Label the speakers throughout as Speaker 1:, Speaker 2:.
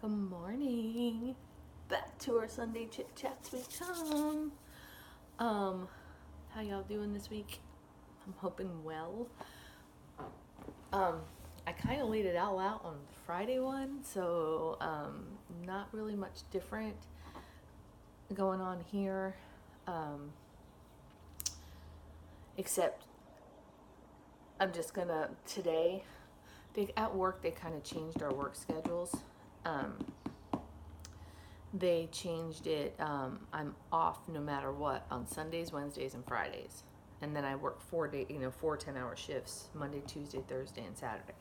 Speaker 1: Good morning. Back to our Sunday chit chats we come. How y'all doing this week? I'm hoping well. I kind of laid it all out on the Friday one, so not really much different going on here, except I'm just gonna today. At work, they kind of changed our work schedules. They changed it. I'm off no matter what on Sundays, Wednesdays, and Fridays. And then I work 4 10-hour shifts, Monday, Tuesday, Thursday, and Saturday.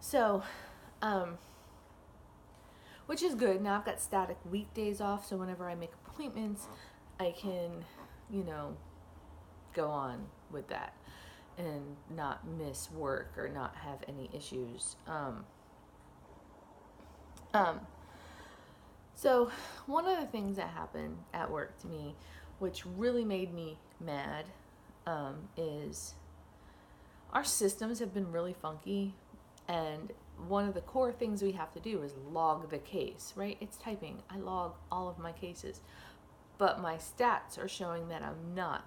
Speaker 1: So, which is good. Now I've got static weekdays off, so whenever I make appointments, I can, go on with that and not miss work or not have any issues. So one of the things that happened at work to me, which really made me mad, is our systems have been really funky, and one of the core things we have to do is log the case, right? It's typing. I log all of my cases, but my stats are showing that I'm not.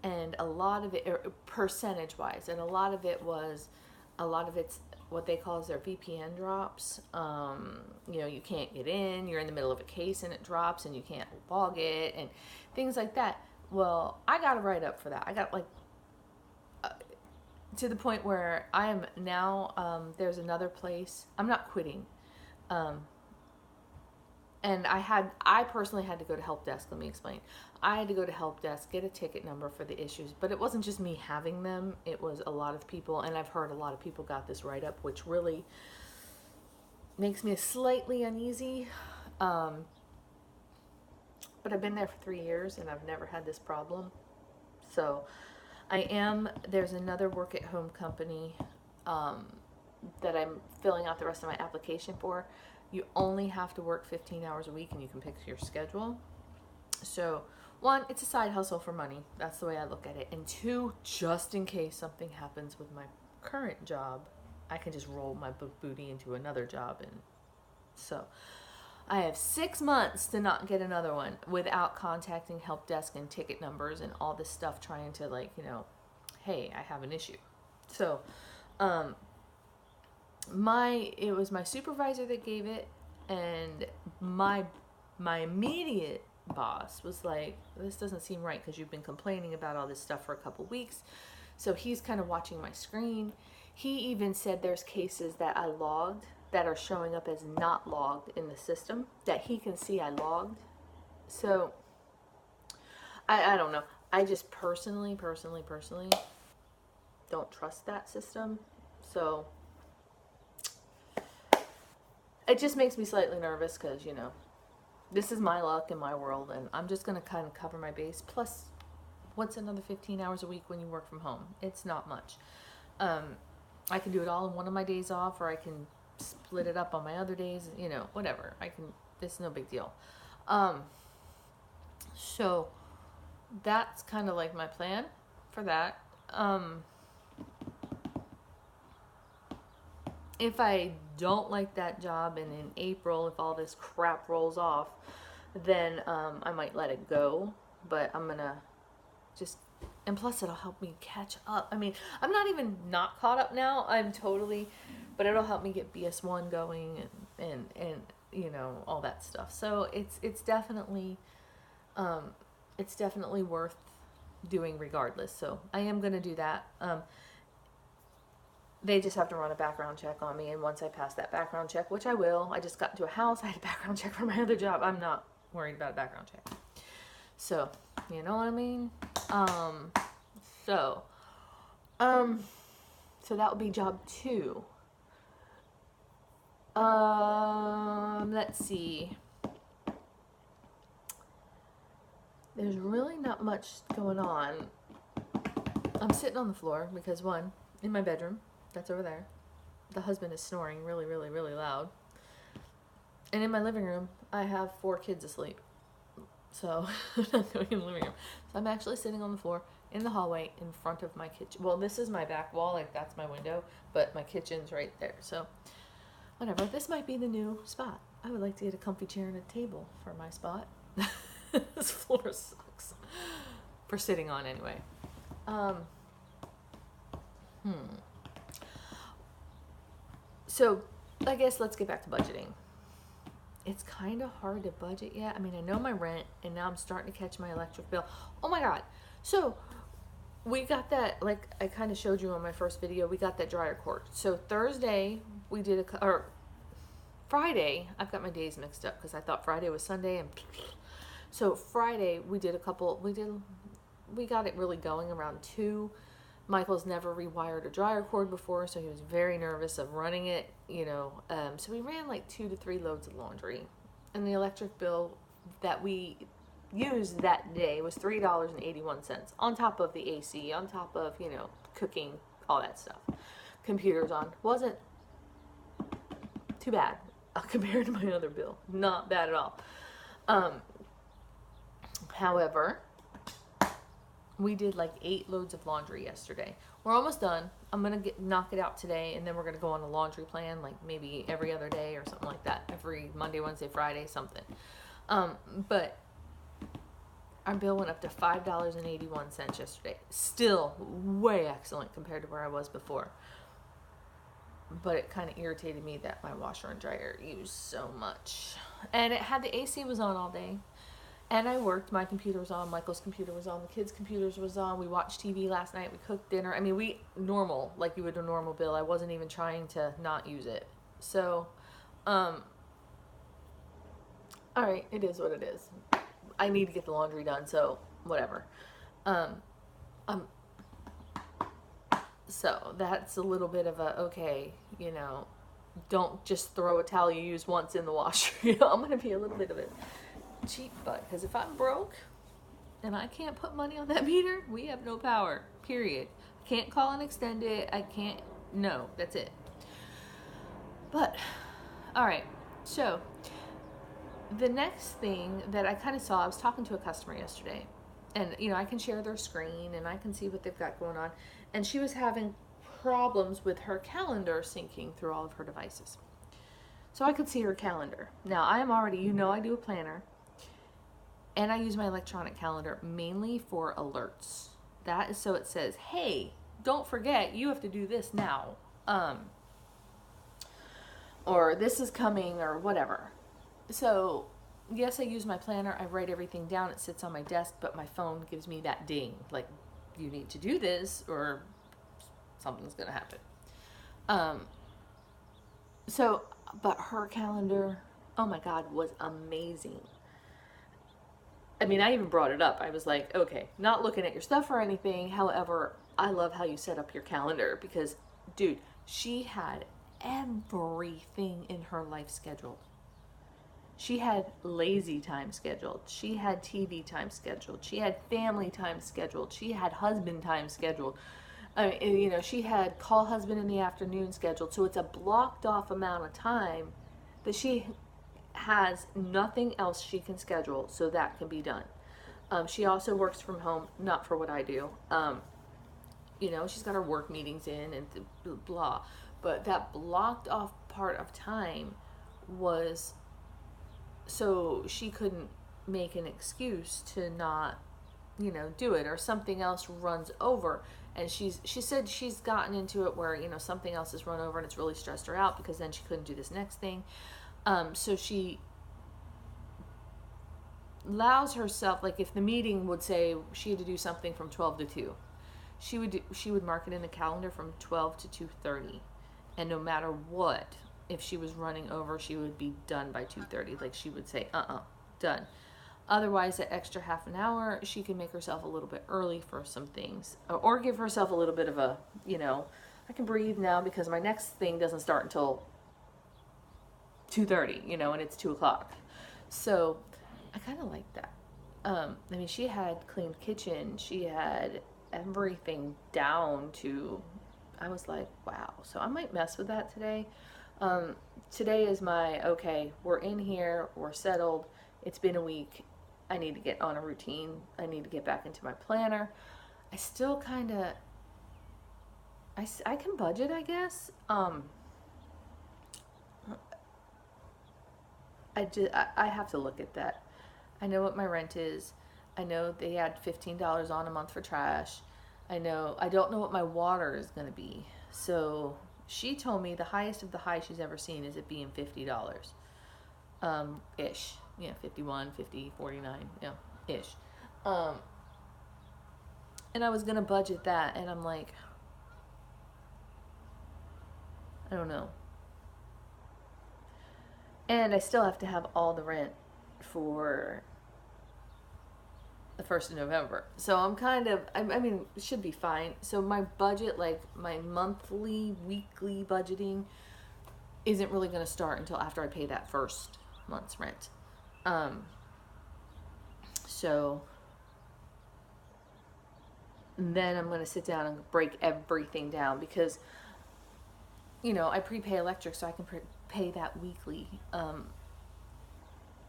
Speaker 1: And a lot of it, percentage-wise, and a lot of it's what they call their VPN drops. You can't get in, you're in the middle of a case and it drops and you can't log it and things like that. Well, I got a write-up for that. I got to the point where I am now, there's another place. I'm not quitting. And I personally had to go to help desk. Let me explain. I had to go to help desk, get a ticket number for the issues, but it wasn't just me having them. It was a lot of people, and I've heard a lot of people got this write-up, which really makes me slightly uneasy. But I've been there for 3 years, and I've never had this problem. So there's another work-at-home company that I'm filling out the rest of my application for. You only have to work 15 hours a week and you can pick your schedule. So, one, it's a side hustle for money. That's the way I look at it. And two, just in case something happens with my current job, I can just roll my booty into another job. And so I have 6 months to not get another one without contacting help desk and ticket numbers and all this stuff trying to hey, I have an issue. So, it was my supervisor that gave it, and my immediate boss was like, this doesn't seem right because you've been complaining about all this stuff for a couple weeks. So he's kind of watching my screen. He even said there's cases that I logged that are showing up as not logged in the system that he can see I logged. So I don't know. I just personally don't trust that system. So it just makes me slightly nervous because, this is my luck in my world, and I'm just going to kind of cover my base. Plus, what's another 15 hours a week when you work from home? It's not much. I can do it all in one of my days off, or I can split it up on my other days, whatever. It's no big deal. So that's kind of like my plan for that. If I don't like that job, and in April, if all this crap rolls off, then I might let it go. But I'm gonna and plus it'll help me catch up. I mean, I'm not even not caught up now. But it'll help me get BS1 going and all that stuff. So it's definitely worth doing regardless. So I am gonna do that. They just have to run a background check on me, and once I pass that background check, which I will, I just got into a house, I had a background check for my other job. I'm not worried about a background check. So, you know what I mean? So that would be job 2. Let's see. There's really not much going on. I'm sitting on the floor because, one, in my bedroom, that's over there, the husband is snoring really, really, really loud. And in my living room, I have 4 kids asleep. So I'm not going in the living room. So I'm actually sitting on the floor in the hallway in front of my kitchen. Well, this is my back wall, that's my window, but my kitchen's right there. So whatever. This might be the new spot. I would like to get a comfy chair and a table for my spot. This floor sucks for sitting on anyway. So I guess let's get back to budgeting. It's kind of hard to budget yet. I mean, I know my rent, and now I'm starting to catch my electric bill. Oh my God. So we got that, like I kind of showed you on my first video, we got that dryer cord. So Thursday we did or Friday, I've got my days mixed up because I thought Friday was Sunday, and so Friday we got it really going around 2. Michael's never rewired a dryer cord before, so he was very nervous of running it, so we ran like 2 to 3 loads of laundry, and the electric bill that we used that day was $3.81 on top of the AC, on top of, cooking, all that stuff. Computers on. Wasn't too bad compared to my other bill. Not bad at all. However, we did like 8 loads of laundry yesterday. We're almost done. I'm going to knock it out today, and then we're going to go on a laundry plan, like maybe every other day or something like that. Every Monday, Wednesday, Friday, something. But our bill went up to $5.81 yesterday. Still way excellent compared to where I was before. But it kind of irritated me that my washer and dryer used so much. And it had the AC was on all day. And I worked. My computer was on. Michael's computer was on. The kids' computers was on. We watched TV last night. We cooked dinner. I mean, normal, like you would a normal bill. I wasn't even trying to not use it. So, all right, it is what it is. I need to get the laundry done, so whatever. So that's a little bit of a, okay, don't just throw a towel you use once in the washer. I'm going to be a little bit of a cheap butt, because if I'm broke and I can't put money on that meter, we have no power, period. I can't call and extend it. No, that's it. But, all right, so the next thing that I kind of saw, I was talking to a customer yesterday, and, I can share their screen and I can see what they've got going on, and she was having problems with her calendar syncing through all of her devices. So I could see her calendar. Now, I am already, I do a planner. And I use my electronic calendar mainly for alerts. That is so it says, hey, don't forget, you have to do this now. Or this is coming, or whatever. So, yes, I use my planner. I write everything down. It sits on my desk, but my phone gives me that ding. Like, you need to do this, or something's going to happen. But her calendar, oh my God, was amazing. I mean, I even brought it up. I was like, okay, not looking at your stuff or anything. However, I love how you set up your calendar because, dude, she had everything in her life scheduled. She had lazy time scheduled. She had TV time scheduled. She had family time scheduled. She had husband time scheduled. I mean, she had call husband in the afternoon scheduled. So it's a blocked off amount of time that she has nothing else she can schedule, so that can be done. She also works from home, not for what I do. She's got her work meetings in and blah, but that blocked off part of time was so she couldn't make an excuse to not, do it, or something else runs over. And she said she's gotten into it where, something else has run over and it's really stressed her out because then she couldn't do this next thing. So she allows herself, like if the meeting would say she had to do something from 12 to 2, she would mark it in the calendar from 12 to 2:30. And no matter what, if she was running over, she would be done by 2:30. Like she would say, done. Otherwise, that extra half an hour, she can make herself a little bit early for some things. Or give herself a little bit of a, I can breathe now because my next thing doesn't start until 2:30, and it's 2:00. So I kind of like that. She had clean kitchen. She had everything down to, I was like, wow. So I might mess with that today. Today is okay, we're in here, we're settled. It's been a week. I need to get on a routine. I need to get back into my planner. I still kind of, I can budget, I guess. I have to look at that. I know what my rent is. I know they had $15 on a month for trash. I don't know what my water is going to be. So she told me the highest of the high she's ever seen is it being $50. Ish. 51, 50, 49, ish. And I was going to budget that, and I'm like, I don't know. And I still have to have all the rent for the 1st of November. So I'm kind of, I mean, it should be fine. So my budget, like my monthly, weekly budgeting, isn't really going to start until after I pay that first month's rent. So then I'm going to sit down and break everything down because, I prepay electric so I can pay that weekly.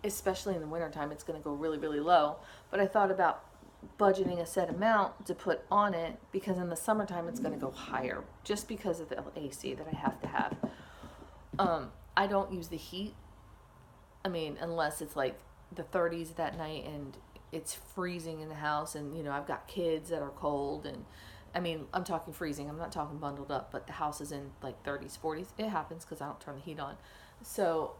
Speaker 1: Especially in the wintertime, it's going to go really, really low. But I thought about budgeting a set amount to put on it because in the summertime it's going to go higher just because of the AC that I have to have. I don't use the heat. I mean, unless it's like the 30s that night and it's freezing in the house and, I've got kids that are cold and, I mean, I'm talking freezing. I'm not talking bundled up, but the house is in like 30s, 40s. It happens because I don't turn the heat on. So,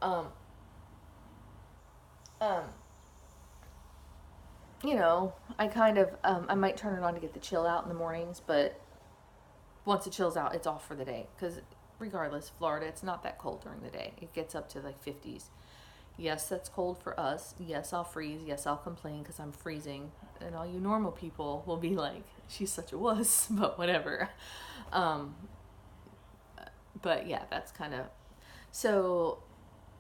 Speaker 1: I kind of, I might turn it on to get the chill out in the mornings, but once it chills out, it's off for the day. Because regardless, Florida, it's not that cold during the day. It gets up to like 50s. Yes, that's cold for us. Yes, I'll freeze. Yes, I'll complain because I'm freezing. And all you normal people will be like, she's such a wuss, but whatever. But yeah, that's kind of, so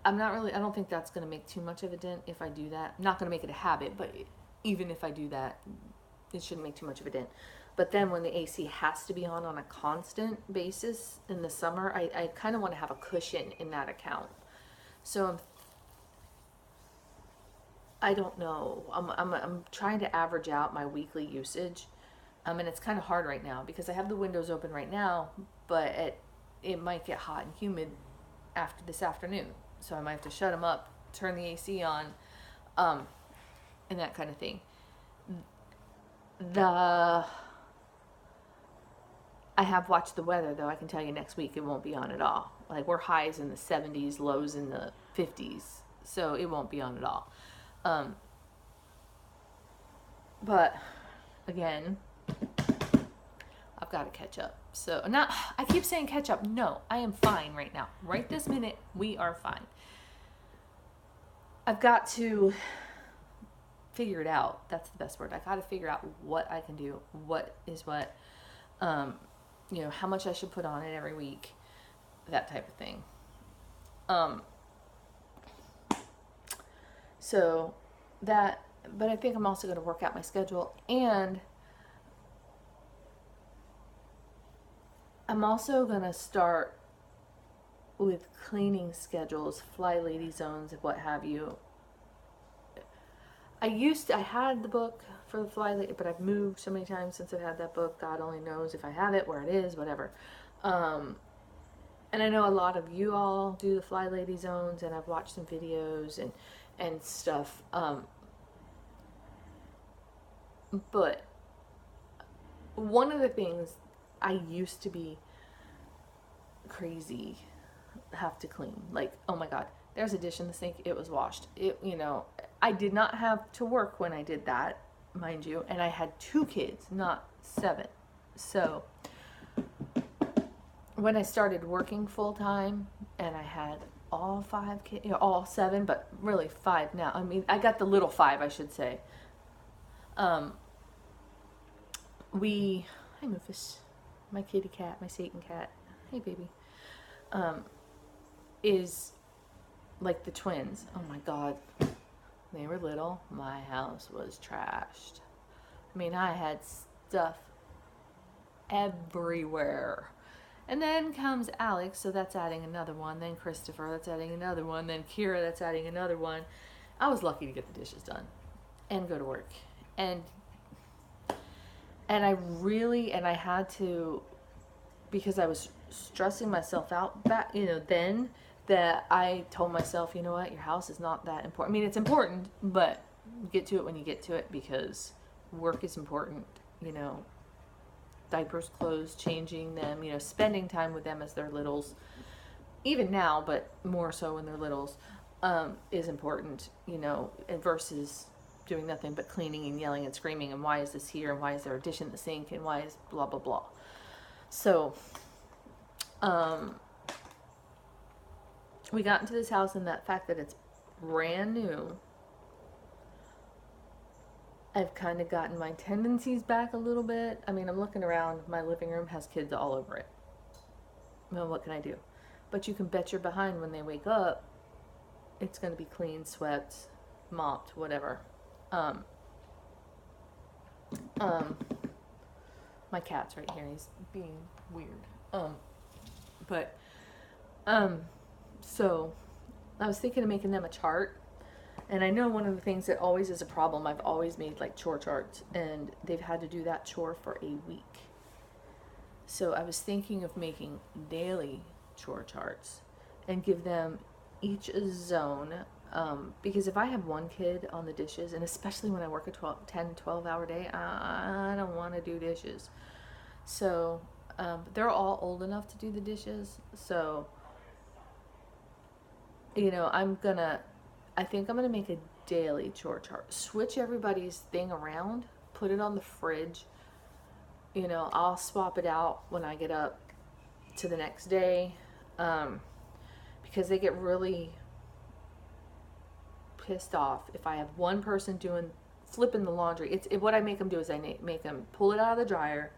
Speaker 1: I don't think that's going to make too much of a dent if I do that. I'm not going to make it a habit, but even if I do that, it shouldn't make too much of a dent. But then when the AC has to be on a constant basis in the summer, I kind of want to have a cushion in that account. So I don't know. I'm trying to average out my weekly usage. And it's kind of hard right now because I have the windows open right now, but it might get hot and humid after this afternoon. So I might have to shut them up, turn the AC on, and that kind of thing. I have watched the weather, though. I can tell you next week it won't be on at all. Like, we're highs in the 70s, lows in the 50s. So it won't be on at all. But, again, I've got to catch up. So, I keep saying catch up. No, I am fine right now. Right this minute, we are fine. I've got to figure it out. That's the best word. I got to figure out what I can do, what is what, how much I should put on it every week, that type of thing. So that, but I think I'm also going to work out my schedule, and I'm also going to start with cleaning schedules, fly lady zones, what have you. I had the book for the fly lady, but I've moved so many times since I've had that book. God only knows if I have it, where it is, whatever. And I know a lot of you all do the fly lady zones, and I've watched some videos and stuff. But one of the things I used to be crazy have to clean. Like, oh my God, there's a dish in the sink. It was washed. I did not have to work when I did that, mind you. And I had 2 kids, not 7. So when I started working full time and I had all 5 kids, all 7, but really 5 now. I mean, I got the little 5, I should say. Hi Rufus, my kitty cat, my Satan cat. Hey baby. Is like the twins. Oh my God. They were little. My house was trashed. I mean, I had stuff everywhere. And then comes Alex, so that's adding another one. Then Christopher, that's adding another one. Then Kira, that's adding another one. I was lucky to get the dishes done and go to work. And I had to, because I was stressing myself out back, then, that I told myself, you know what, your house is not that important. I mean, it's important, but get to it when you get to it, because work is important, you know, diapers, clothes, changing them, you know, spending time with them as they're littles, even now, but more so when they're littles, is important, you know, versus doing nothing but cleaning and yelling and screaming and why is this here and why is there a dish in the sink and why is blah blah blah. So we got into this house, and that fact that it's brand new, I've kind of gotten my tendencies back a little bit. I mean, I'm looking around, my living room has kids all over it. Well, what can I do? But you can bet your behind when they wake up, it's going to be clean, swept, mopped, whatever. My cat's right here. He's being weird. So I was thinking of making them a chart. And I know one of the things that always is a problem, I've always made like chore charts, and they've had to do that chore for a week. So I was thinking of making daily chore charts and give them each a zone, because if I have one kid on the dishes, and especially when I work a 10-12 hour day, I don't want to do dishes. So they're all old enough to do the dishes, so you know, I think I'm gonna make a daily chore chart, switch everybody's thing around, put it on the fridge. You know, I'll swap it out when I get up to the next day, because they get really pissed off if I have one person flipping the laundry. What I make them do is I make them pull it out of the dryer,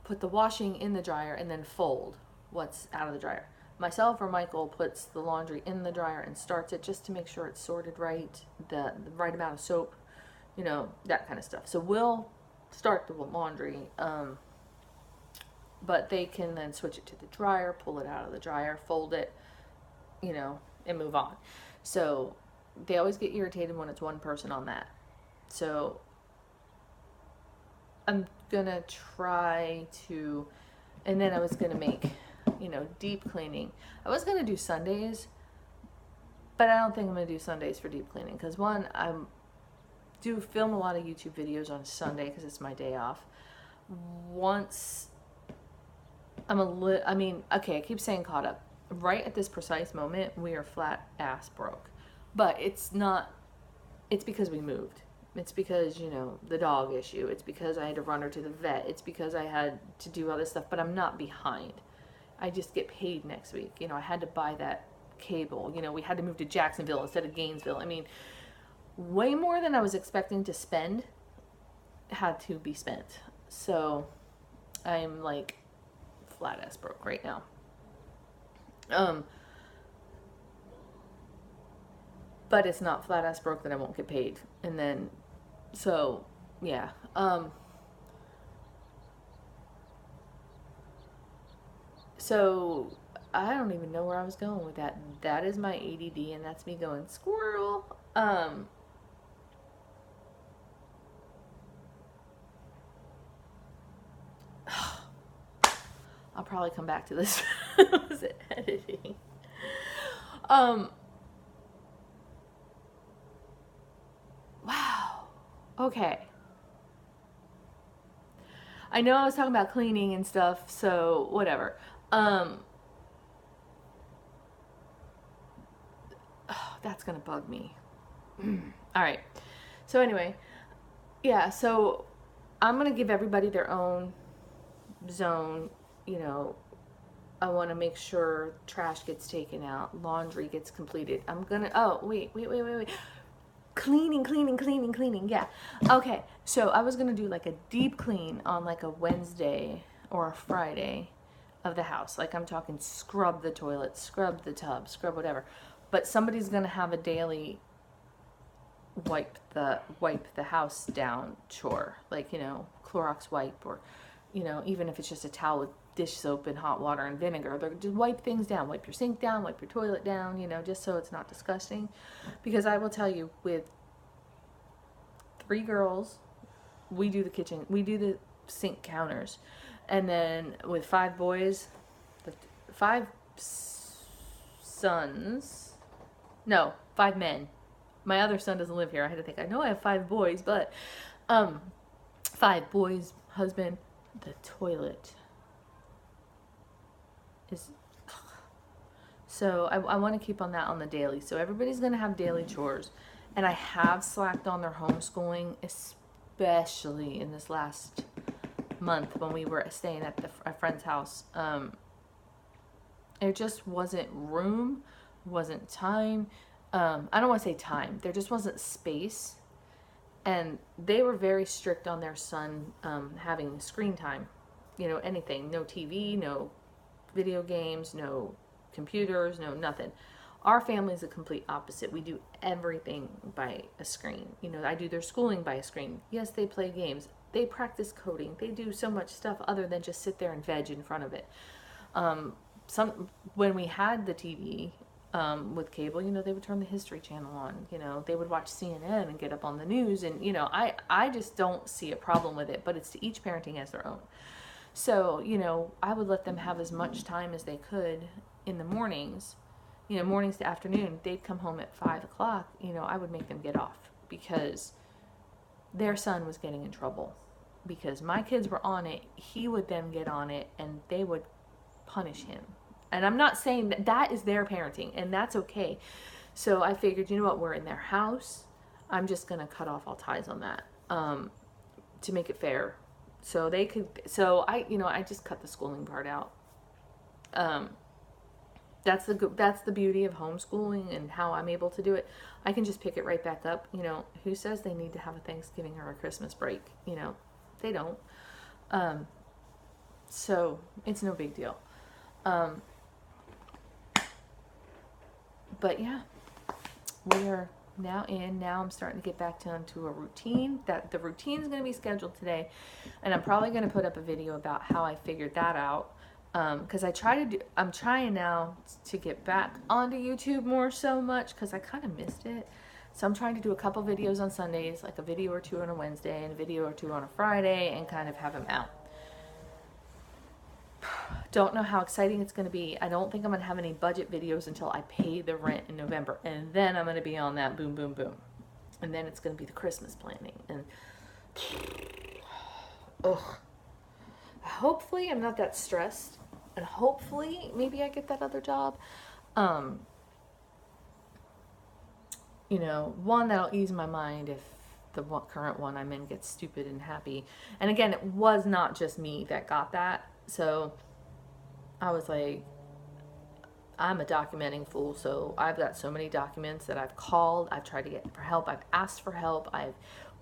Speaker 1: put the washing in the dryer, and then fold what's out of the dryer. Myself or Michael puts the laundry in the dryer and starts it just to make sure it's sorted right, the right amount of soap, you know, that kind of stuff. So we'll start the laundry, but they can then switch it to the dryer, pull it out of the dryer, fold it, you know, and move on. So they always get irritated when it's one person on that. So I'm gonna try to, and then I was gonna make, you know, deep cleaning. I was gonna do Sundays, but I don't think I'm gonna do Sundays for deep cleaning, because one, I do film a lot of YouTube videos on Sunday because it's my day off. Once I keep saying caught up. Right at this precise moment, we are flat ass broke. But it's because we moved. It's because, you know, the dog issue. It's because I had to run her to the vet. It's because I had to do all this stuff, but I'm not behind. I just get paid next week. You know, I had to buy that cable. You know, we had to move to Jacksonville instead of Gainesville. I mean, way more than I was expecting to spend had to be spent. So I'm like flat ass broke right now. But it's not flat ass broke that I won't get paid. And then, so yeah. So I don't even know where I was going with that. That is my ADD, and that's me going squirrel. I'll probably come back to this. Was it editing? Wow. Okay. I know I was talking about cleaning and stuff, so whatever. That's gonna bug me. All right. So anyway, yeah. So I'm gonna give everybody their own zone. You know, I want to make sure trash gets taken out, laundry gets completed. I'm gonna. Oh wait. Cleaning. Yeah. Okay. So I was gonna do like a deep clean on like a Wednesday or a Friday of the house. Like I'm talking scrub the toilet, scrub the tub, scrub whatever. But somebody's gonna have a daily wipe the house down chore, like, you know, Clorox wipe, or, you know, even if it's just a towel with dish soap and hot water and vinegar. They're just wipe things down, wipe your sink down, wipe your toilet down, you know, just so it's not disgusting. Because I will tell you, with 3 girls, we do the kitchen, we do the sink counters, and then with 5 boys, 5, sons. No, 5 men. My other son doesn't live here. I had to think. I know I have 5 boys, but 5 boys, husband. The toilet is. So I want to keep on that on the daily. So everybody's going to have daily chores. And I have slacked on their homeschooling, especially in this last month when we were staying at a friend's house. There just wasn't room, wasn't time. I don't want to say time. There just wasn't space. And they were very strict on their son having screen time. You know, anything. No TV, no video games, no computers, no nothing. Our family is the complete opposite. We do everything by a screen. You know, I do their schooling by a screen. Yes, they play games. They practice coding. They do so much stuff other than just sit there and veg in front of it. When we had the TV with cable, you know, they would turn the History Channel on. You know, they would watch CNN and get up on the news. And, you know, I just don't see a problem with it. But it's to each parenting as their own. So, you know, I would let them have as much time as they could in the mornings. You know, mornings to afternoon. They'd come home at 5 o'clock. You know, I would make them get off because their son was getting in trouble. Because my kids were on it, he would then get on it, and they would punish him. And I'm not saying that is their parenting, and that's okay. So I figured, you know what, we're in their house. I'm just going to cut off all ties on that to make it fair. So they could, so I just cut the schooling part out. That's the beauty of homeschooling and how I'm able to do it. I can just pick it right back up. You know, who says they need to have a Thanksgiving or a Christmas break? You know, they don't. So it's no big deal. But yeah, we are now I'm starting to get back down to a routine. That the routine is going to be scheduled today, and I'm probably going to put up a video about how I figured that out. Because I'm trying now to get back onto YouTube more so much because I kind of missed it. So I'm trying to do a couple videos on Sundays, like a video or 2 on a Wednesday and a video or 2 on a Friday, and kind of have them out. Don't know how exciting it's going to be. I don't think I'm going to have any budget videos until I pay the rent in November. And then I'm going to be on that boom, boom, boom. And then it's going to be the Christmas planning. And hopefully I'm not that stressed. And hopefully maybe I get that other job. You know, one that'll ease my mind if the current one I'm in gets stupid and happy. And again, it was not just me that got that. So I was like, I'm a documenting fool. So I've got so many documents that I've called. I've tried to get for help. I've asked for help.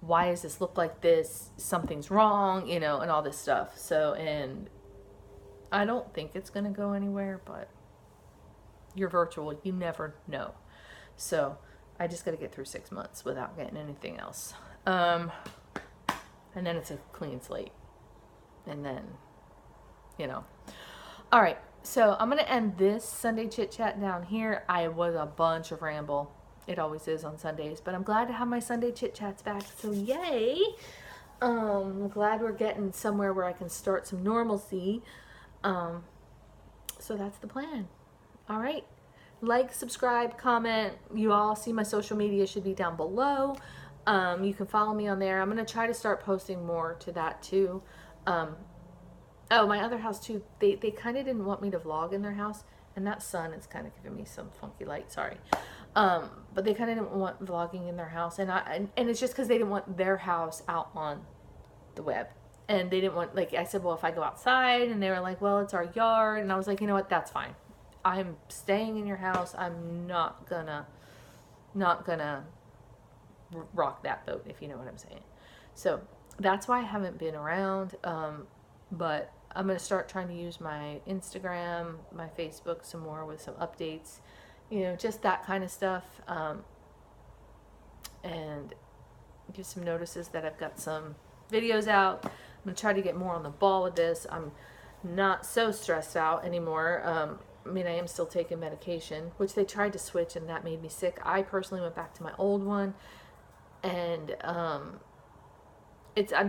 Speaker 1: Why does this look like this? Something's wrong, you know, and all this stuff. So, and I don't think it's going to go anywhere, but you're virtual. You never know. So I just got to get through 6 months without getting anything else. And then it's a clean slate. And then, you know. All right. So I'm going to end this Sunday chit chat down here. I was a bunch of ramble. It always is on Sundays, but I'm glad to have my Sunday chit chats back. So yay. I'm glad we're getting somewhere where I can start some normalcy. So that's the plan. All right. Like, subscribe, comment. You all see my social media should be down below. You can follow me on there. I'm going to try to start posting more to that too. My other house too, they kind of didn't want me to vlog in their house, and that sun is kind of giving me some funky light, sorry. But they kind of didn't want vlogging in their house, and it's just because they didn't want their house out on the web. And they didn't want, like, I said, well, if I go outside, and they were like, well, it's our yard, and I was like, you know what, that's fine. I'm staying in your house. I'm not gonna rock that boat, if you know what I'm saying. So that's why I haven't been around. But I'm going to start trying to use my Instagram, my Facebook some more with some updates, you know, just that kind of stuff. And give some notices that I've got some videos out. I'm going to try to get more on the ball with this. I'm not so stressed out anymore. I mean, I am still taking medication, which they tried to switch, and that made me sick. I personally went back to my old one, and I'm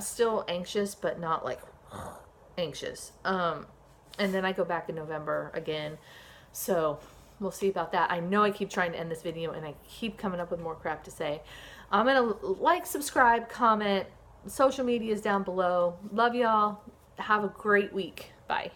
Speaker 1: still anxious, but not like anxious. And then I go back in November again. So we'll see about that. I know I keep trying to end this video and I keep coming up with more crap to say. I'm going to like, subscribe, comment. Social media is down below. Love y'all. Have a great week. Bye.